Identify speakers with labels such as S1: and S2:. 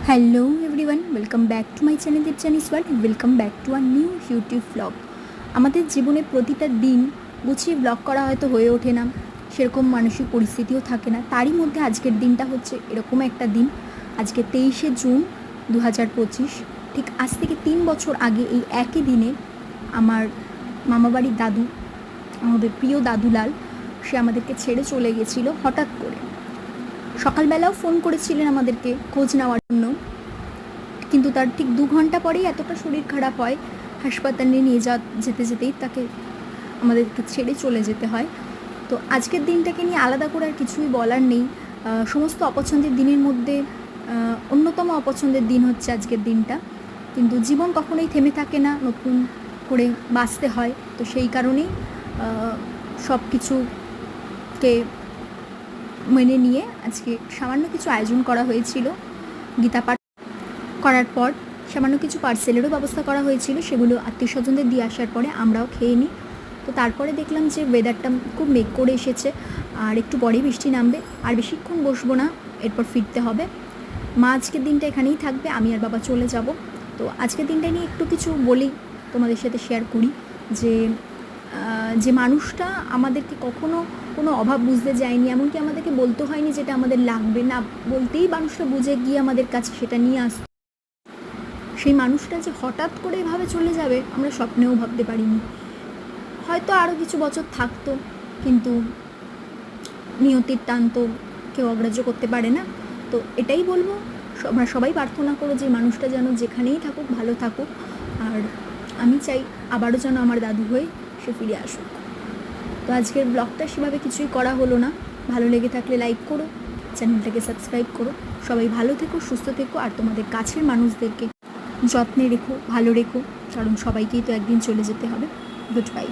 S1: Hello everyone, welcome back to my channel Debjani's world. Welcome back to our new YouTube blog. আমাদের জীবনে প্রতিটা দিন গুছিয়ে ব্লগ করা হয়তো হয়ে ওঠে না, সেরকম মানসিক পরিস্থিতিও থাকে না। তারই মধ্যে আজকের দিনটা হচ্ছে এরকম একটা দিন। আজকে 23শে জুন 2025। ঠিক আজ থেকে 3 বছর আগে এই একই দিনে আমার মামাবাড়ির দাদু, আমাদের প্রিয় দাদুলাল, সে আমাদেরকে ছেড়ে চলে গেছিলো হঠাৎ করে। সকালবেলাও ফোন করেছিলেন আমাদেরকে খোঁজ নেওয়ার জন্য, কিন্তু তার ঠিক 2 ঘন্টা পরেই এতটা শরীর খারাপ হয়, হাসপাতালে নিয়ে যেতে যেতেই তাকে আমাদেরকে ছেড়ে চলে যেতে হয়। তো আজকের দিনটাকে নিয়ে আলাদা করে আর কিছুই বলার নেই। সমস্ত অপছন্দের দিনের মধ্যে অন্যতম অপছন্দের দিন হচ্ছে আজকের দিনটা। কিন্তু জীবন কখনোই থেমে থাকে না, নতুন করে বাঁচতে হয়। তো সেই কারণেই সব কিছুকে মেনে নিয়ে আজকে সামান্য কিছু আয়োজন করা হয়েছিল। গীতা পাঠ করার পর সামান্য কিছু পার্সেলেরও ব্যবস্থা করা হয়েছিল, সেগুলো আত্মীয় স্বজনদের দিয়ে আসার পরে আমরাও খেয়ে নিই। তো তারপরে দেখলাম যে ওয়েদারটা খুব মেঘ করে এসেছে, আর একটু পরেই বৃষ্টি নামবে। আর বেশিক্ষণ বসবো না, এরপর ফিরতে হবে। মা আজকের দিনটা এখানেই থাকবে, আমি আর বাবা চলে যাব। তো আজকের দিনটা নিয়ে একটু কিছু বলি, তোমাদের সাথে শেয়ার করি। যে মানুষটা আমাদেরকে কখনো কোনো অভাব বুঝতে যায়নি, এমনকি আমাদেরকে বলতে হয়নি যেটা আমাদের লাগবে, না বলতেই মানুষটা বুঝে গিয়ে আমাদের কাছে সেটা নিয়ে আসতো, সেই মানুষটা যে হঠাৎ করে এভাবে চলে যাবে আমরা স্বপ্নেও ভাবতে পারিনি। হয়তো আরও কিছু বছর থাকতো, কিন্তু নিয়তির টান তো কেউ অগ্রাহ্য করতে পারে না। তো এটাই বলবো, আমরা সবাই প্রার্থনা করো যে মানুষটা যেন যেখানেই থাকুক ভালো থাকুক। আর আমি চাই আবারও যেন আমার দাদু হয়ে সে ফিরে আসুক। তো আজকের ব্লগটা সেভাবে কিছুই করা হলো না। ভালো লেগে থাকলে লাইক করো, চ্যানেলটাকে সাবস্ক্রাইব করো। সবাই ভালো থেকো, সুস্থ থেকো, আর তোমাদের কাছের মানুষদেরকে যত্নে রেখো, ভালো রেখো, কারণ সবাইকেই তো একদিন চলে যেতে হবে। Good bye.